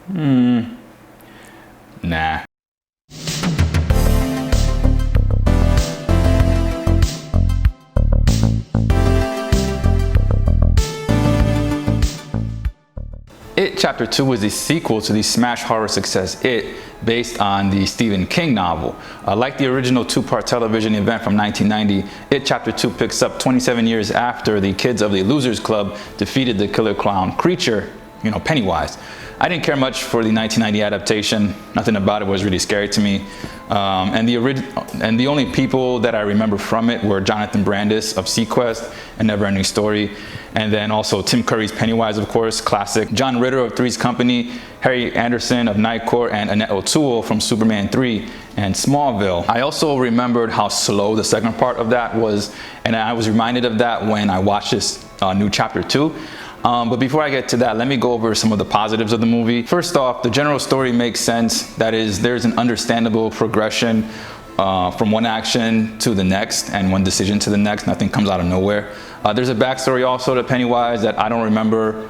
Nah. It Chapter 2 is the sequel to the smash horror success It, based on the Stephen King novel. Like the original two-part television event from 1990, It Chapter 2 picks up 27 years after the kids of the Losers Club defeated the killer clown creature, Pennywise. I didn't care much for the 1990 adaptation. Nothing about it was really scary to me. And the only people that I remember from it were Jonathan Brandis of Sequest and Neverending Story, and then also Tim Curry's Pennywise, of course, classic. John Ritter of Three's Company, Harry Anderson of Night Court, and Annette O'Toole from Superman 3 and Smallville. I also remembered how slow the second part of that was, and I was reminded of that when I watched this new Chapter 2. But before I get to that, let me go over some of the positives of the movie. First off, the general story makes sense. That is, there's an understandable progression from one action to the next and one decision to the next. Nothing comes out of nowhere. There's a backstory also to Pennywise that I don't remember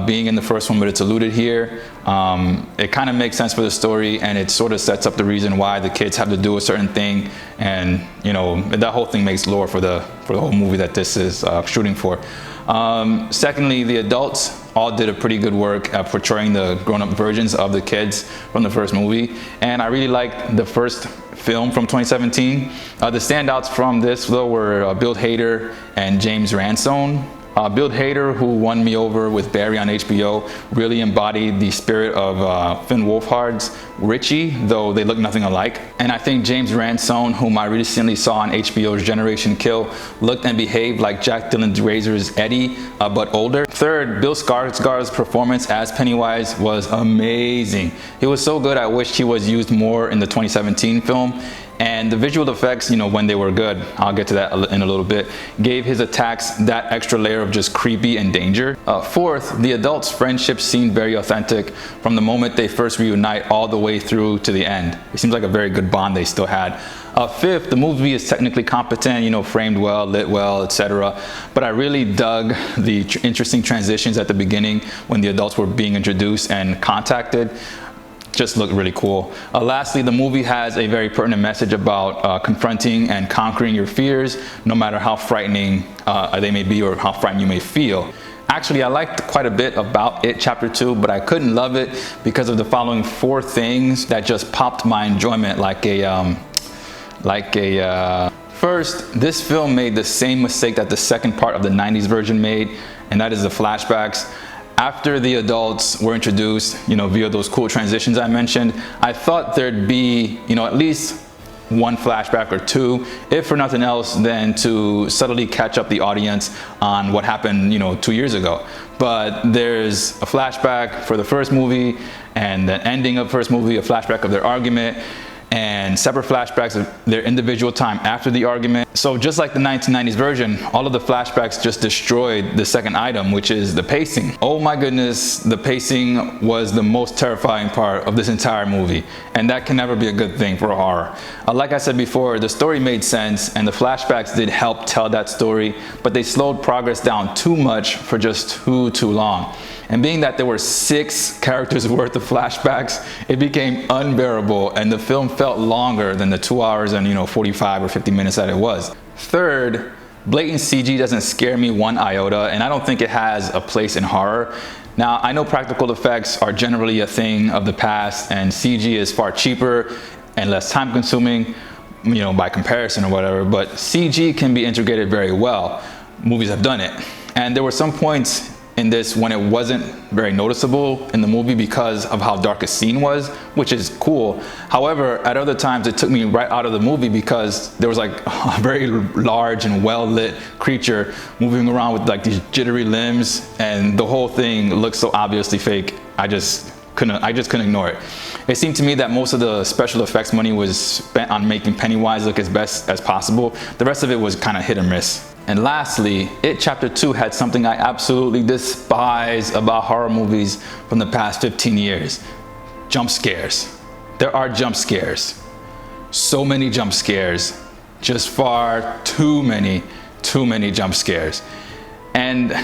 being in the first one, but it's alluded here. It kind of makes sense for the story, and it sort of sets up the reason why the kids have to do a certain thing, and that whole thing makes lore for the whole movie that this is shooting for. Secondly, the adults all did a pretty good work at portraying the grown-up versions of the kids from the first movie, and I really liked the first film from 2017. The standouts from this though were Bill Hader and James Ransone. Bill Hader, who won me over with Barry on HBO, really embodied the spirit of Finn Wolfhard's Richie, though they look nothing alike. And I think James Ransone, whom I recently saw on HBO's Generation Kill, looked and behaved like Jack Dylan Grazer's Eddie, but older. Third, Bill Skarsgård's performance as Pennywise was amazing. He was so good I wished he was used more in the 2017 film. And the visual effects, when they were good, I'll get to that in a little bit, gave his attacks that extra layer of just creepy and danger. Fourth, the adults' friendship seemed very authentic from the moment they first reunite all the way through to the end. It seems like a very good bond they still had. Fifth, the movie is technically competent, framed well, lit well, etc. But I really dug the interesting transitions at the beginning when the adults were being introduced and contacted. Just looked really cool. Lastly, the movie has a very pertinent message about confronting and conquering your fears, no matter how frightening they may be or how frightened you may feel. Actually, I liked quite a bit about It Chapter 2, but I couldn't love it because of the following 4 things that just popped my enjoyment First, this film made the same mistake that the second part of the 90s version made, and that is the flashbacks. After the adults were introduced, via those cool transitions I mentioned, I thought there'd be, at least one flashback or two, if for nothing else than to subtly catch up the audience on what happened, 2 years ago. But there's a flashback for the first movie, and the ending of the first movie, a flashback of their argument, and separate flashbacks of their individual time after the argument. So just like the 1990s version, all of the flashbacks just destroyed the second item, which is the pacing. Oh my goodness, the pacing was the most terrifying part of this entire movie, and that can never be a good thing for a horror. Like I said before, the story made sense, and the flashbacks did help tell that story, but they slowed progress down too much for just too long. And being that there were 6 characters worth of flashbacks, it became unbearable, and the film felt longer than the 2 hours and 45 or 50 minutes that it was. Third, blatant CG doesn't scare me one iota, and I don't think it has a place in horror. Now, I know practical effects are generally a thing of the past, and CG is far cheaper and less time consuming, by comparison or whatever, but CG can be integrated very well. Movies have done it. And there were some points in this when it wasn't very noticeable in the movie because of how dark a scene was, which is cool. However, at other times it took me right out of the movie because there was like a very large and well-lit creature moving around with like these jittery limbs, and the whole thing looked so obviously fake. I just couldn't ignore it. It seemed to me that most of the special effects money was spent on making Pennywise look as best as possible. The rest of it was kind of hit or miss. And lastly, It Chapter 2 had something I absolutely despise about horror movies from the past 15 years. Jump scares. There are jump scares. So many jump scares. Just far too many jump scares. And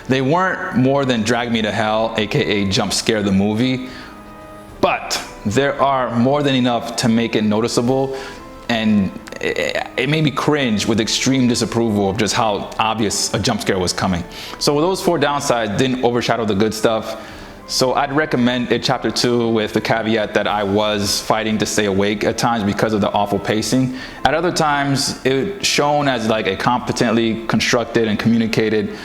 they weren't more than Drag Me to Hell, aka Jump Scare the movie, but there are more than enough to make it noticeable, and it made me cringe with extreme disapproval of just how obvious a jump scare was coming. So those 4 downsides didn't overshadow the good stuff. So I'd recommend it chapter 2 with the caveat that I was fighting to stay awake at times because of the awful pacing. At other times, it's shown as like a competently constructed and communicated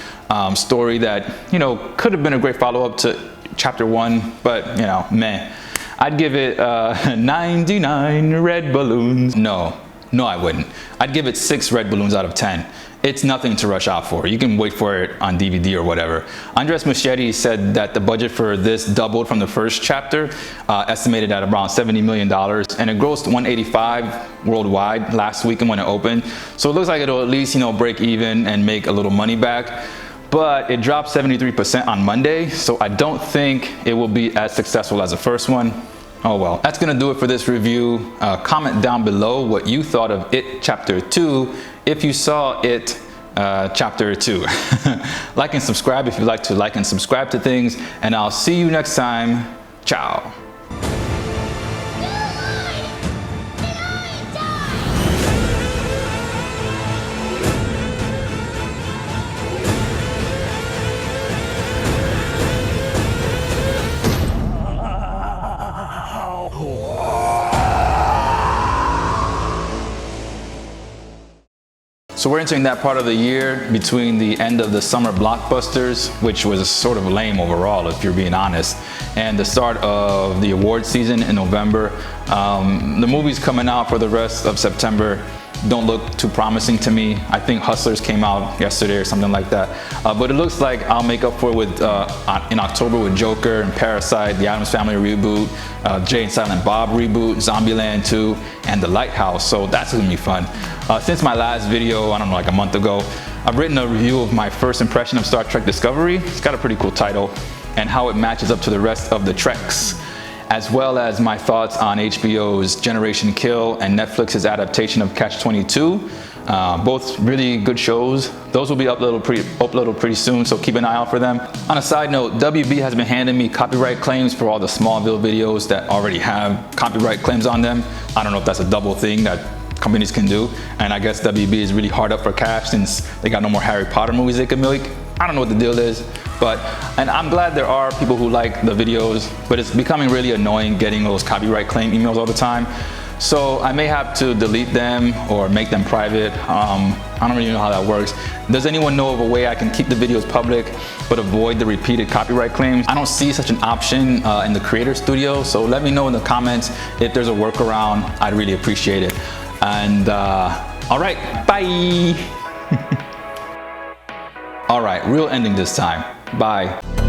story that, you know, could have been a great follow-up to chapter 1, but, you know, meh. I'd give it 99 red balloons. No, I wouldn't. I'd give it 6 red balloons out of 10. It's nothing to rush out for. You can wait for it on DVD or whatever. Andres Muschietti said that the budget for this doubled from the first chapter, estimated at around $70 million, and it grossed 185 worldwide last weekend when it opened. So it looks like it'll at least, you know, break even and make a little money back. But it dropped 73% on Monday, so I don't think it will be as successful as the first one. Oh well. That's gonna do it for this review. Comment down below what you thought of It Chapter 2 if you saw It Chapter 2. Like and subscribe if you'd like to like and subscribe to things, and I'll see you next time. Ciao. So we're entering that part of the year between the end of the summer blockbusters, which was sort of lame overall if you're being honest, and the start of the award season in November. The movies coming out for the rest of September don't look too promising to me. I think Hustlers came out yesterday or something like that. But it looks like I'll make up for it with in October with Joker and Parasite, the Addams Family reboot, Jay and Silent Bob reboot, Zombieland 2, and The Lighthouse. So that's gonna be fun. Since my last video, I don't know, like a month ago, I've written a review of my first impression of Star Trek Discovery. It's got a pretty cool title, and how it matches up to the rest of the Treks, as well as my thoughts on HBO's Generation Kill and Netflix's adaptation of Catch-22. Both really good shows. Those will be uploaded pretty soon, so keep an eye out for them. On a side note, WB has been handing me copyright claims for all the Smallville videos that already have copyright claims on them. I don't know if that's a double thing that companies can do, and I guess WB is really hard up for cash since they got no more Harry Potter movies they can make. I don't know what the deal is, and I'm glad there are people who like the videos, but it's becoming really annoying getting those copyright claim emails all the time. So I may have to delete them or make them private. I don't really know how that works. Does anyone know of a way I can keep the videos public but avoid the repeated copyright claims? I don't see such an option in the Creator Studio, so let me know in the comments if there's a workaround. I'd really appreciate it. And all right, bye. All right, real ending this time. Bye.